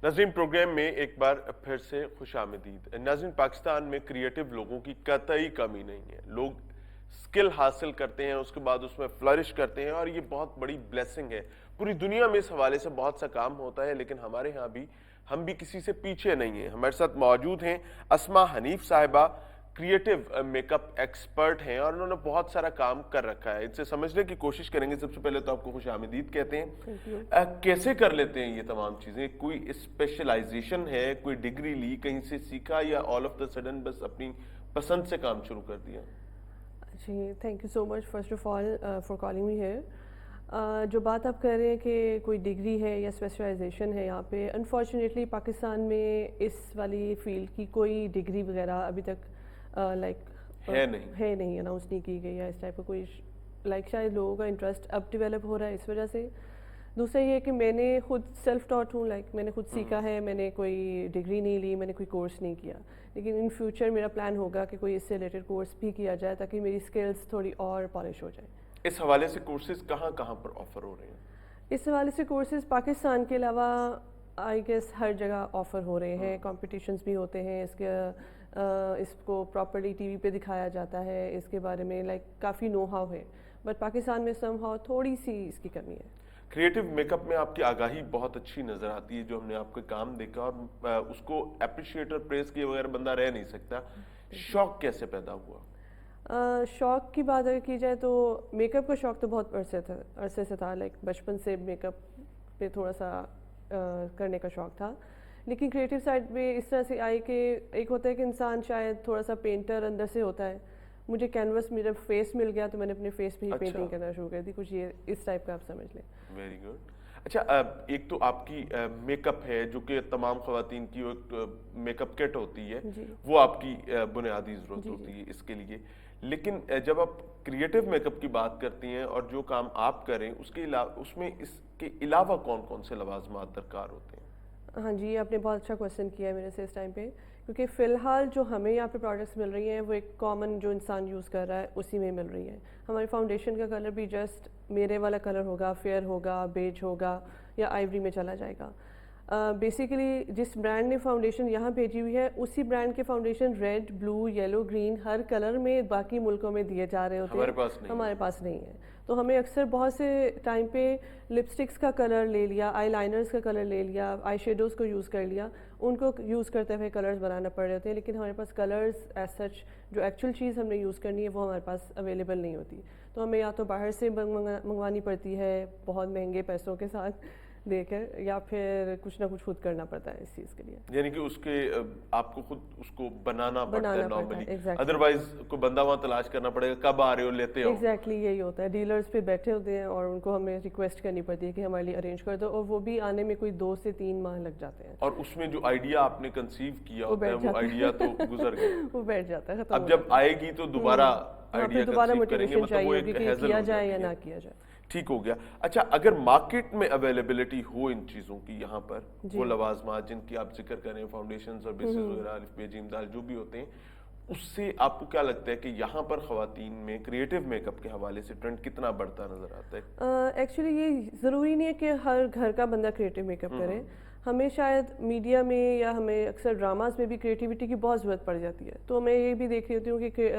नाज़रीन, प्रोग्राम में एक बार फिर से खुश आमदीद। नाज़रीन, पाकिस्तान में क्रिएटिव लोगों की कतई कमी नहीं है। लोग स्किल हासिल करते हैं, उसके बाद उसमें फ्लरिश करते हैं और ये बहुत बड़ी ब्लेसिंग है। पूरी दुनिया में इस हवाले से बहुत सा काम होता है, लेकिन हमारे यहाँ भी हम भी किसी से पीछे नहीं हैं। हमारे साथ मौजूद हैं अस्मा हनीफ साहिबा, क्रिएटिव मेकअप एक्सपर्ट हैं और उन्होंने बहुत सारा काम कर रखा है। इनसे समझने की कोशिश करेंगे। सबसे पहले तो आपको खुश आमदीद कहते हैं। कैसे कर लेते हैं ये तमाम चीज़ें? कोई स्पेशलाइजेशन है, कोई डिग्री ली, कहीं से सीखा, या ऑल ऑफ द सडन बस अपनी पसंद से काम शुरू कर दिया? जी, thank you so much first of all for calling me here. जो बात आप कर रहे हैं कि कोई डिग्री है या स्पेशलाइजेशन है, यहाँ पे अनफॉर्चुनेटली पाकिस्तान में इस वाली फील्ड की कोई डिग्री वगैरह अभी तक है नहीं, अनाउंस नहीं की गई है इस टाइप का कोई। शायद लोगों का इंटरेस्ट अब डेवलप हो रहा है इस वजह से। दूसरा ये है कि मैंने खुद सेल्फ टॉट हूँ, मैंने खुद सीखा है, मैंने कोई डिग्री नहीं ली, मैंने कोई कोर्स नहीं किया। लेकिन इन फ्यूचर मेरा प्लान होगा कि कोई इससे रिलेटेड कोर्स भी किया जाए ताकि मेरी स्किल्स थोड़ी और पॉलिश हो जाए। इस हवाले से कोर्सेज कहाँ कहाँ पर ऑफर हो रहे हैं? इस हवाले से कोर्सेज पाकिस्तान के अलावा आई गेस हर जगह ऑफ़र हो रहे हैं। कॉम्पिटिशन्स भी होते हैं इसको प्रॉपर्ली टीवी पे दिखाया जाता है, इसके बारे में काफ़ी नो हाउ है, बट पाकिस्तान में सम हाउ थोड़ी सी इसकी कमी है। क्रिएटिव मेकअप में आपकी आगाही बहुत अच्छी नज़र आती है, जो हमने आपके काम देखा, और उसको अप्रिशिएट और प्रेस किए बगैर बंदा रह नहीं सकता। शौक कैसे पैदा हुआ? शौक की बात अगर की जाए तो मेकअप का शौक तो बहुत अरसे से था। बचपन से मेकअप पे थोड़ा सा करने का शौक था, लेकिन क्रिएटिव साइड में इस तरह से आई कि एक होता है कि इंसान शायद थोड़ा सा पेंटर अंदर से होता है। मुझे कैनवस मेरा फेस मिल गया तो मैंने अपने फेस पे ही पेंटिंग करना शुरू कर दी। कुछ ये इस टाइप का आप समझ लें। Very good. अच्छा, एक तो आपकी मेकअप है जो कि तमाम ख़वातीन की एक मेकअप किट होती है, वो आपकी बुनियादी ज़रूरत होती है इसके लिए। लेकिन जब आप क्रिएटिव मेकअप की बात करती हैं और जो काम आप करें उसके अलावा, उसमें इसके अलावा कौन कौन से लवाजमात दरकार होते हैं? हाँ जी, आपने बहुत अच्छा क्वेश्चन किया है मेरे से इस टाइम पे, क्योंकि फ़िलहाल जो हमें यहाँ पे प्रोडक्ट्स मिल रही हैं वो एक कॉमन जो इंसान यूज़ कर रहा है उसी में मिल रही है। हमारी फाउंडेशन का कलर भी जस्ट मेरे वाला कलर होगा, फेयर होगा, बेज होगा या आइवरी में चला जाएगा। बेसिकली जिस ब्रांड ने फाउंडेशन यहाँ भेजी हुई है उसी ब्रांड के foundation red, blue, yellow, green हर कलर में बाकी मुल्कों में दिए जा रहे होते हैं, हमारे पास नहीं है। तो हमें अक्सर बहुत से टाइम पे लिपस्टिक्स का कलर ले लिया, आई लाइनर्स का कलर ले लिया, आई शेडोज़ को यूज़ कर लिया, उनको यूज़ करते हुए कलर्स बनाना पड़ रहे होते हैं, लेकिन हमारे पास कलर्स एज सच जो एक्चुअल चीज़ हमने यूज़ करनी है वो हमारे पास अवेलेबल नहीं होती। तो हमें या तो बाहर से मंगवानी पड़ती है बहुत महंगे पैसों के साथ देकर, या फिर कुछ ना कुछ खुद करना पड़ता है इस चीज़ के लिए। यानी कि उसके आपको खुद उसको बनाना पड़ता है नॉर्मली, exactly. अदरवाइज कोई बंदा वहाँ तलाश करना पड़ेगा, कब आ रहे हो, लेते हो। एग्जैक्टली यही होता है। डीलर्स पे बैठे होते हैं और उनको हमें रिक्वेस्ट करनी पड़ती है कि हमारे लिए अरेंज कर दो, और वो भी आने में कोई 2 से 3 माह लग जाते हैं। और उसमें जो आइडिया आपने कंसीव किया होता है वो आइडिया तो गुजर गया, वो बैठ जाता है। अब जब आएगी तो दोबारा आइडिया कंसीव करेंगे, मतलब वो एक हेज़ल किया जाए या ना किया जाए। ठीक हो गया। अच्छा, अगर मार्केट में अवेलेबिलिटी हो इन चीज़ों की, यहाँ पर वो लवाजमात जिनकी आप जिक्र करें, फाउंडेशंस और बेसिस वगैरह, अलिफ बे जीम दाल जो भी होते हैं, उससे आपको क्या लगता है कि यहाँ पर ख़वातीन में क्रिएटिव मेकअप के हवाले से ट्रेंड कितना बढ़ता नज़र आता है? एक्चुअली ये ज़रूरी नहीं है कि हर घर का बंदा क्रिएटिव मेकअप करे। हमें शायद मीडिया में या हमें अक्सर ड्रामाज में भी क्रिएटिविटी की बहुत ज़रूरत पड़ जाती है। तो मैं ये भी देख रही होती हूँ कि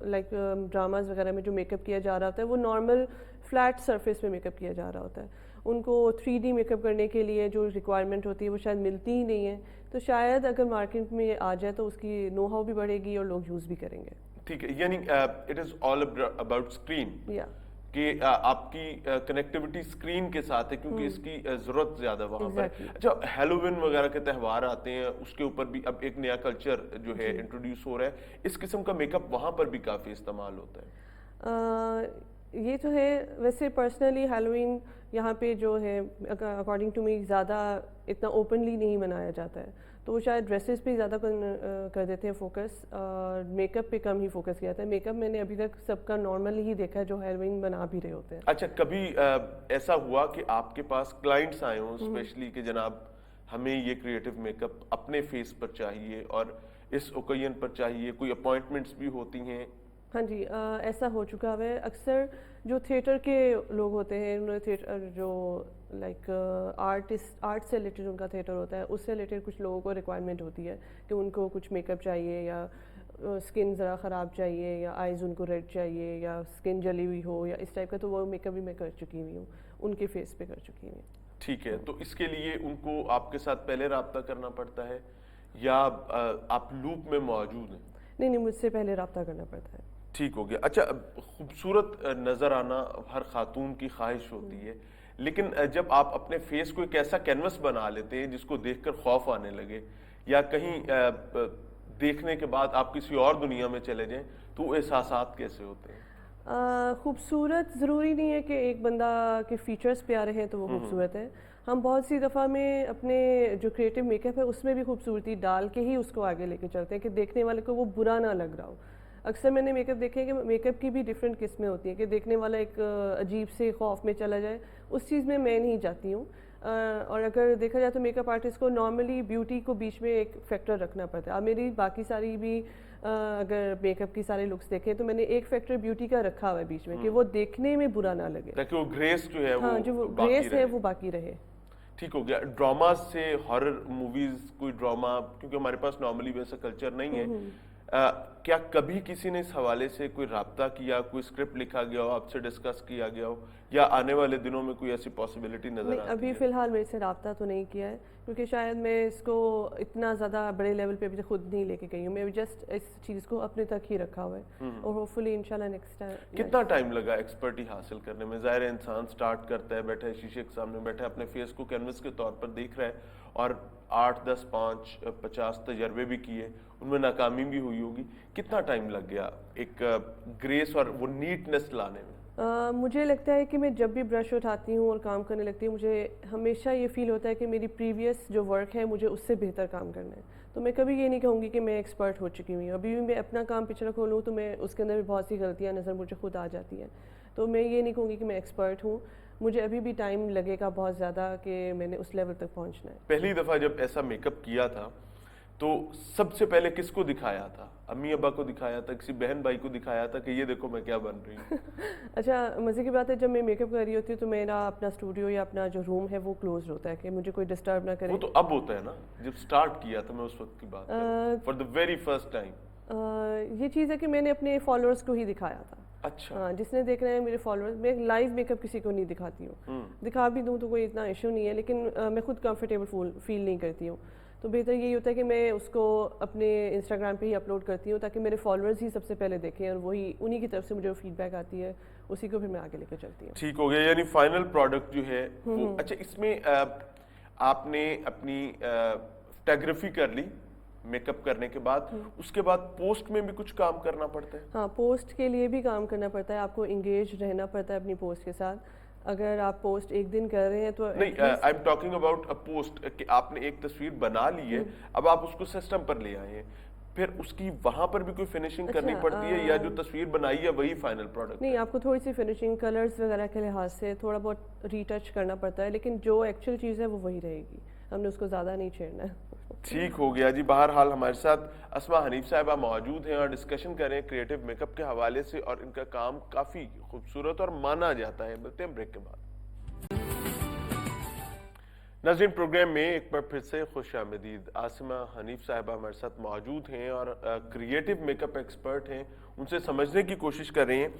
ड्रामाज वगैरह में जो मेकअप किया जा रहा होता है वो नॉर्मल फ्लैट सरफेस में मेकअप किया जा रहा होता है। उनको 3D मेकअप करने के लिए जो रिक्वायरमेंट होती है वो शायद मिलती ही नहीं है। तो शायद अगर मार्केट में ये आ जाए तो उसकी नो हाउ भी बढ़ेगी और लोग यूज़ भी करेंगे। ठीक है, यानी it is all about screen, कि आपकी कनेक्टिविटी स्क्रीन के साथ है, क्योंकि इसकी ज़रूरत ज़्यादा वहाँ पर। अच्छा, हैलोवीन वगैरह के त्यौहार आते हैं, उसके ऊपर भी अब एक नया कल्चर जो है इंट्रोड्यूस हो रहा है, इस किस्म का मेकअप वहाँ पर भी काफ़ी इस्तेमाल होता है। ये तो है। वैसे पर्सनली हैलोवीन यहाँ पे जो है अकॉर्डिंग टू मी ज़्यादा इतना ओपनली नहीं मनाया जाता है, तो वो शायद ड्रेसेस पे ज़्यादा कर देते हैं फोकस, और मेकअप पे कम ही फोकस किया जाता है। मेकअप मैंने अभी तक सबका नॉर्मल ही देखा है जो हैलोवीन बना भी रहे होते हैं। अच्छा, कभी ऐसा हुआ कि आपके पास क्लाइंट्स आए हों स्पेशली कि जनाब हमें ये क्रिएटिव मेकअप अपने फेस पर चाहिए और इस ओकेजन पर चाहिए, कोई अपॉइंटमेंट्स भी होती हैं, हाँ जी, ऐसा हो चुका है अक्सर। जो थिएटर के लोग होते हैं, उन्होंने थिएटर जो लाइक आर्ट से रिलेटेड उनका थिएटर होता है, उससे रिलेटेड कुछ लोगों को रिक्वायरमेंट होती है कि उनको कुछ मेकअप चाहिए, या स्किन ज़रा ख़राब चाहिए, या आइज़ उनको रेड चाहिए, या स्किन जली हुई हो, या इस टाइप का, तो वो मेकअप भी मैं कर चुकी हुई हूँ, उनके फेस पे कर चुकी हुई हूँ। ठीक है, तो इसके लिए उनको आपके साथ पहले राब्ता करना पड़ता है या आप लूप में मौजूद हैं? नहीं, मुझसे पहले रब्ता करना पड़ता है। ठीक हो गया। अच्छा, खूबसूरत नज़र आना हर खातून की ख्वाहिश होती है, लेकिन जब आप अपने फेस को एक ऐसा कैनवस बना लेते हैं जिसको देखकर खौफ आने लगे, या कहीं देखने के बाद आप किसी और दुनिया में चले जाएं, तो वो एहसासात कैसे होते हैं? खूबसूरत ज़रूरी नहीं है कि एक बंदा के फीचर्स प्यारे हैं तो वो खूबसूरत है। हम बहुत सी दफ़ा में अपने जो क्रिएटिव मेकअप है उसमें भी खूबसूरती डाल के ही उसको आगे लेके चलते हैं कि देखने वाले को वो बुरा ना लग रहा हो। अक्सर मैंने मेकअप देखे हैं कि मेकअप की भी डिफरेंट किस्में होती हैं कि देखने वाला एक अजीब से खौफ में चला जाए, उस चीज़ में मैं नहीं जाती हूँ। और अगर देखा जाए तो मेकअप आर्टिस्ट को नॉर्मली ब्यूटी को बीच में एक फैक्टर रखना पड़ता है। अब मेरी बाकी सारी भी अगर मेकअप की सारे लुक्स देखें तो मैंने एक फैक्टर ब्यूटी का रखा हुआ है बीच में कि वो देखने में बुरा ना लगे, ताकि वो ग्रेस जो है हाँ, जो वो ग्रेस है वो बाकी रहे। ठीक हो गया। ड्रामा से हॉरर मूवीज, कोई ड्रामा, क्योंकि हमारे पास नॉर्मली वैसा कल्चर नहीं है, क्या कभी किसी ने इस हवाले से कोई राब्ता किया, कोई स्क्रिप्ट लिखा गया हो, आपसे डिस्कस किया गया हो, या आने वाले दिनों में कोई ऐसी पॉसिबिलिटी नजर नहीं, आती अभी है? फ़िलहाल मेरे से रब्ता तो नहीं किया है, क्योंकि शायद मैं इसको इतना ज़्यादा बड़े लेवल पे भी खुद नहीं लेके गई हूँ। मैं जस्ट इस चीज़ को अपने तक ही रखा हुआ है, और होपफुली इंशाल्लाह नेक्स्ट टाइम। कितना टाइम लगा एक्सपर्टी हासिल करने में? ज़ाहिर है इंसान स्टार्ट करता है, बैठा है शीशे के सामने, बैठा है अपने फेस को कैनवस के तौर पर देख रहा है, और 8, 10, 5, 50 तजर्बे भी किए, उनमें नाकामी भी हुई होगी। कितना टाइम लग गया एक ग्रेस और वो नीटनेस लाने में? मुझे लगता है कि मैं जब भी ब्रश उठाती हूँ और काम करने लगती हूँ, मुझे हमेशा ये फील होता है कि मेरी प्रीवियस जो वर्क है मुझे उससे बेहतर काम करना है। तो मैं कभी ये नहीं कहूँगी कि मैं एक्सपर्ट हो चुकी हुई हूँ। अभी भी मैं अपना काम पिछड़ा खोलूँ तो मैं उसके अंदर भी बहुत सी गलतियाँ नज़र मुझे खुद आ जाती हैं। तो मैं ये नहीं कहूँगी कि मैं एक्सपर्ट हूँ, मुझे अभी भी टाइम लगेगा बहुत ज़्यादा कि मैंने उस लेवल तक पहुँचना है। पहली दफ़ा जब ऐसा मेकअप किया था तो सबसे पहले किसको दिखाया था? अम्मी अब्बा को दिखाया था, किसी बहन भाई को दिखाया था कि ये देखो मैं क्या बन रही हूँ? अच्छा, मज़े की बात है, जब मैं मेकअप कर रही होती हूँ तो मेरा अपना स्टूडियो या अपना जो रूम है वो क्लोज होता है कि मुझे कोई डिस्टर्ब ना करे। वो तो अब होता है ना, जब स्टार्ट किया था, मैं उस वक्त की बात for the very first time. ये चीज़ है कि मैंने अपने फॉलोअर्स को ही दिखाया था। अच्छा। हाँ, जिसने देखना है मेरे फॉलोअर्स। मैं लाइव मेकअप किसी को नहीं दिखाती हूँ, दिखा भी दूँ तो कोई इतना इशू नहीं है, लेकिन मैं खुद कंफर्टेबल फील नहीं करती हूँ। तो बेहतर यही होता है कि मैं उसको अपने इंस्टाग्राम पे ही अपलोड करती हूँ ताकि मेरे फॉलोअर्स ही सबसे पहले देखें, और वही उन्हीं की तरफ से मुझे फीडबैक आती है, उसी को फिर मैं आगे लेकर चलती हूँ। ठीक हो गया, यानी फाइनल प्रोडक्ट जो है वो। अच्छा, इसमें आपने अपनी फोटोग्राफी कर ली मेकअप करने के बाद, उसके बाद पोस्ट में भी कुछ काम करना पड़ता है? हाँ, पोस्ट के लिए भी काम करना पड़ता है, आपको इंगेज रहना पड़ता है अपनी पोस्ट के साथ। अगर आप पोस्ट एक दिन कर रहे हैं तो नहीं, I am talking about a post कि आपने एक तस्वीर बना ली है, अब आप उसको सिस्टम पर ले आए हैं, फिर उसकी वहां पर भी कोई फिनिशिंग करनी पड़ती है, या जो तस्वीर बनाई है वही फाइनल प्रोडक्ट? नहीं, आपको थोड़ी सी फिनिशिंग, कलर्स वगैरह के लिहाज से थोड़ा बहुत रीटच करना पड़ता है, लेकिन जो एक्चुअल चीज़ है वो वही रहेगी, हमने उसको ज़्यादा नहीं छेड़ना है। ठीक हो गया जी। बहरहाल हमारे साथ अस्मा हनीफ साहिबा मौजूद हैं और डिस्कशन कर रहे हैं क्रिएटिव मेकअप के हवाले से, और इनका काम काफ़ी खूबसूरत और माना जाता है। मिलते हैं ब्रेक के बाद। नाज़रीन, प्रोग्राम में एक बार फिर से खुश आमदीद। आसिमा हनीफ साहिबा हमारे साथ मौजूद हैं और क्रिएटिव मेकअप एक्सपर्ट हैं। उनसे समझने की कोशिश कर रहे हैं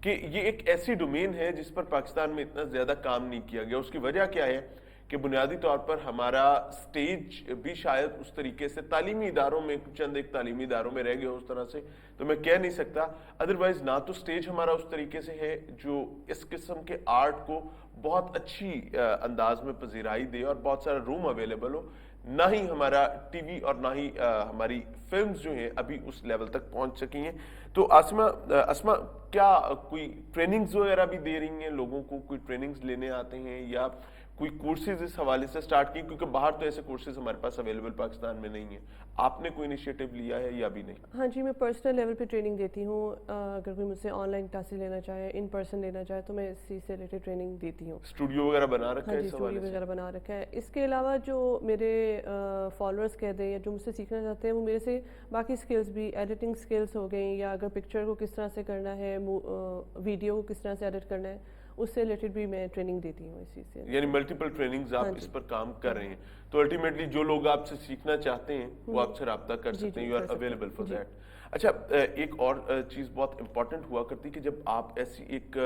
कि ये एक ऐसी डोमेन है जिस पर पाकिस्तान में इतना ज़्यादा काम नहीं किया गया। उसकी वजह क्या है कि बुनियादी तौर पर हमारा स्टेज भी शायद उस तरीके से तालीमी इदारों में, चंद एक तालीमी इदारों में रह गया उस तरह से, तो मैं कह नहीं सकता। अदरवाइज ना तो स्टेज हमारा उस तरीके से है जो इस किस्म के आर्ट को बहुत अच्छी अंदाज में पजीराई दे और बहुत सारा रूम अवेलेबल हो, ना ही हमारा टीवी और ना ही हमारी फिल्म्स जो हैं अभी उस लेवल तक पहुंच सकी हैं। तो अस्मा, क्या कोई ट्रेनिंग्स वगैरह भी दे रही हैं लोगों को? कोई ट्रेनिंग्स लेने आते हैं, या कोई कोर्सेज इस हवाले से स्टार्ट किए, क्योंकि बाहर तो ऐसे कोर्सेज हमारे पास अवेलेबल पाकिस्तान में नहीं है, आपने कोई इनिशिएटिव लिया है या अभी नहीं? हाँ जी, मैं पर्सनल लेवल पे ट्रेनिंग देती हूँ। अगर कोई मुझसे ऑनलाइन क्लासेस लेना चाहे, इन पर्सन लेना चाहे, तो मैं इसी से रिलेटेड ट्रेनिंग देती हूँ। स्टूडियो वगैरह बना रखा हाँ है जी, इस हवाले स्टूडियो से? वगैरह बना रखा है। इसके अलावा जो मेरे फॉलोअर्स कह दें या जो मुझसे सीखना चाहते हैं, वो मेरे से बाकी स्किल्स भी, एडिटिंग स्किल्स हो गई, या अगर पिक्चर को किस तरह से करना है, वीडियो को किस तरह से एडिट करना है, उससे रिलेटेड भी मैं ट्रेनिंग देती हूँ इस चीज़ से। यानी मल्टीपल ट्रेनिंग्स आप हाँ इस जी। पर काम कर रहे हैं, तो अल्टीमेटली जो लोग आपसे सीखना चाहते हैं वो आपसे रब्ता कर जी, सकते हैं, जी, यू आर कर सकते हैं। अवेलेबल फॉर जी। दैट। अच्छा, एक और चीज़ बहुत इंपॉर्टेंट हुआ करती है कि जब आप ऐसी एक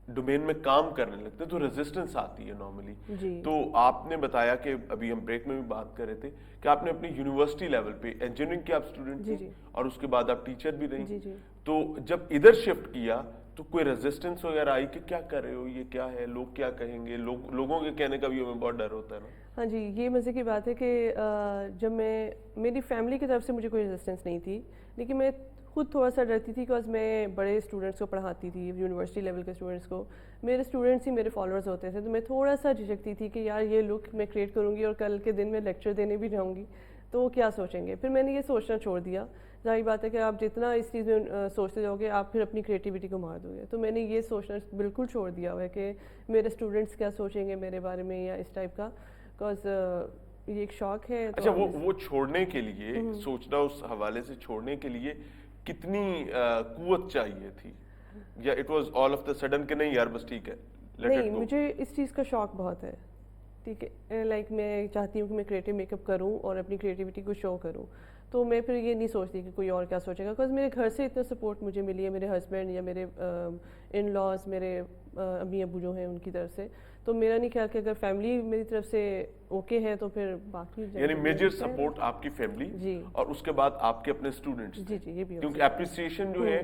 डोमेन में काम करने लगते हैं तो रेजिस्टेंस आती है नॉर्मली। जी। तो आपने बताया कि अभी हम ब्रेक में भी बात कर रहे थे कि आपने अपनी यूनिवर्सिटी लेवल पे इंजीनियरिंग के आप स्टूडेंट जी, थे जी। और उसके बाद आप टीचर भी रही। जी, जी। तो जब इधर शिफ्ट किया तो कोई रेजिस्टेंस वगैरह आई कि क्या कर रहे हो, ये क्या है, लोग क्या कहेंगे, लोगों के कहने का भी हमें बहुत डर होता है ना? हाँ जी, ये मज़े की बात है कि जब मेरी फैमिली की तरफ से मुझे कोई रेजिस्टेंस नहीं थी, लेकिन मैं खुद थोड़ा सा डरती थी, बिकॉज मैं बड़े स्टूडेंट्स को पढ़ाती थी, यूनिवर्सिटी लेवल के स्टूडेंट्स को। मेरे स्टूडेंट्स ही मेरे फॉलोअर्स होते थे, तो मैं थोड़ा सा झिझकती थी कि यार ये लुक मैं क्रिएट करूँगी और कल के दिन मैं लेक्चर देने भी जाऊँगी, तो क्या सोचेंगे। फिर मैंने ये सोचना छोड़ दिया। जाहिर बात है कि आप जितना इस चीज़ में सोचते जाओगे, आप फिर अपनी क्रिएटिविटी को मार दोगे। तो मैंने ये सोचना बिल्कुल छोड़ दिया हुआ है कि मेरे स्टूडेंट्स क्या सोचेंगे मेरे बारे में या इस टाइप का, बिकॉज ये एक शौक है। तो अच्छा, वो छोड़ने के लिए, सोचना उस हवाले से छोड़ने के लिए कितनी कुव्वत चाहिए थी, या it was all of the sudden कि नहीं यार बस ठीक है, लेट नहीं, इट गो? मुझे इस चीज़ का शौक बहुत है, ठीक है। लाइक मैं चाहती हूँ कि मैं क्रिएटिव मेकअप करूँ और अपनी क्रिएटिविटी को शो करूँ, तो मैं फिर ये नहीं सोचती कि कोई और क्या सोचेगा, बिकॉज मेरे घर से इतना सपोर्ट मुझे मिली है, मेरे हस्बैंड या मेरे इन लॉज, मेरे अम्मी अबू जो हैं उनकी तरफ से। तो मेरा नहीं ख्याल कि अगर फैमिली मेरी तरफ से ओके है तो फिर बाकी यानी मेजर सपोर्ट आपकी फैमिली जी। और उसके बाद आपके अपने स्टूडेंट्स, जी जी, ये भी हो क्योंकि एप्रिसिएशन जो है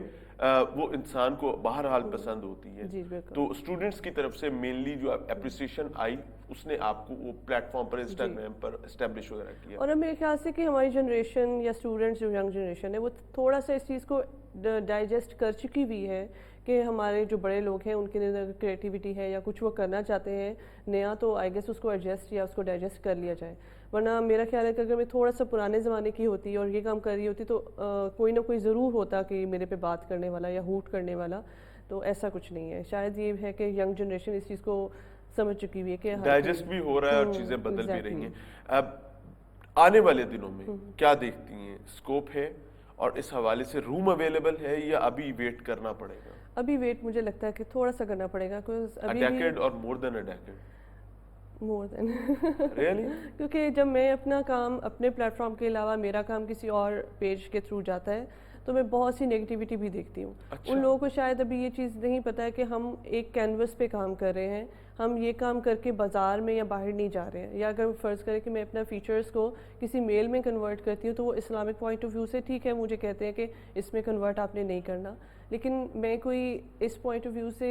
वो इंसान को बहरहाल पसंद होती है। जी, बिल्कुल। तो स्टूडेंट्स की तरफ से मेनली जो एप्रिसिएशन आई, उसने आपको वो प्लेटफॉर्म पर, इंस्टाग्राम पर एस्टेब्लिश वगैरह किया। और अब मेरे ख्याल से कि हमारी जनरेशन या स्टूडेंट्स जो यंग जनरेशन है, वो थोड़ा सा इस चीज़ को डाइजेस्ट कर चुकी हुई है कि हमारे जो बड़े लोग हैं उनके अंदर क्रिएटिविटी है या कुछ वो करना चाहते हैं नया, तो आई गेस उसको एडजस्ट या उसको डाइजेस्ट कर लिया जाए। वरना मेरा ख्याल है कि अगर मैं थोड़ा सा पुराने ज़माने की होती और ये काम कर रही होती तो कोई ना कोई ज़रूर होता कि मेरे पे बात करने वाला या हूट करने वाला, तो ऐसा कुछ नहीं है। शायद ये है कि यंग जनरेशन इस चीज़ को समझ चुकी हुई है कि डाइजेस्ट भी हो रहा है और चीजें बदल भी रही हैं। अब आने वाले दिनों में क्या देखती हैं, स्कोप है और इस हवाले से रूम अवेलेबल है या अभी वेट करना पड़ेगा? अभी वेट मुझे लगता है कि थोड़ा सा करना पड़ेगा, बिकॉज अ अभी डेकेड और more than a decade? More than really? क्योंकि जब मैं अपना काम अपने प्लेटफॉर्म के अलावा मेरा काम किसी और पेज के थ्रू जाता है तो मैं बहुत सी नेगेटिविटी भी देखती हूँ। अच्छा। उन लोगों को शायद अभी ये चीज़ नहीं पता है कि हम एक कैनवस पे काम कर रहे हैं, हम ये काम करके बाज़ार में या बाहर नहीं जा रहे हैं। या अगर फ़र्ज़ करें कि मैं अपना फ़ीचर्स को किसी मेल में कन्वर्ट करती हूँ तो वो इस्लामिक पॉइंट ऑफ व्यू से ठीक है, मुझे कहते हैं कि इसमें कन्वर्ट आपने नहीं करना, लेकिन मैं कोई इस पॉइंट ऑफ व्यू से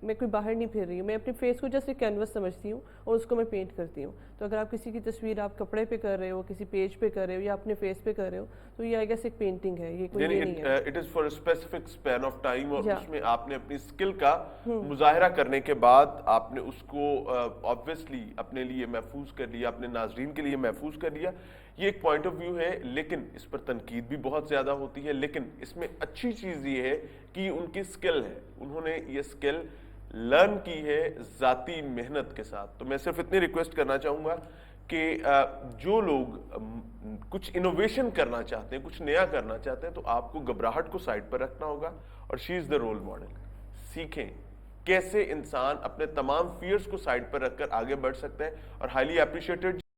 मैं कोई बाहर नहीं फिर रही हूँ। मैं अपने फेस को जैसे कैनवस समझती हूँ और उसको मैं पेंट करती हूँ। तो अगर आप किसी की तस्वीर आप कपड़े पे कर रहे हो, किसी पेज पे कर रहे हो या अपने फेस पे कर रहे हो, तो ये आई गेस एक पेंटिंग है, ये कोई यानी ये नहीं है। It is for specific span of time और Yeah. उसमें आपने अपनी स्किल का मुजाहिरा करने के बाद आपने उसको ऑब्वियसली अपने लिए महफूज कर लिया, अपने नाजरीन के लिए महफूज कर लिया। ये एक पॉइंट ऑफ व्यू है, लेकिन इस पर तनकीद भी बहुत ज़्यादा होती है। लेकिन इसमें अच्छी चीज़ ये है कि उनकी स्किल है, उन्होंने ये स्किल लर्न की है ज़ाती मेहनत के साथ। तो मैं सिर्फ इतनी रिक्वेस्ट करना चाहूँगा कि जो लोग कुछ इनोवेशन करना चाहते हैं, कुछ नया करना चाहते हैं, तो आपको घबराहट को साइड पर रखना होगा और she is the role model. सीखें कैसे इंसान अपने तमाम फियर्स को साइड पर रखकर आगे बढ़ सकता है। और हाईली अप्रिशिएटेड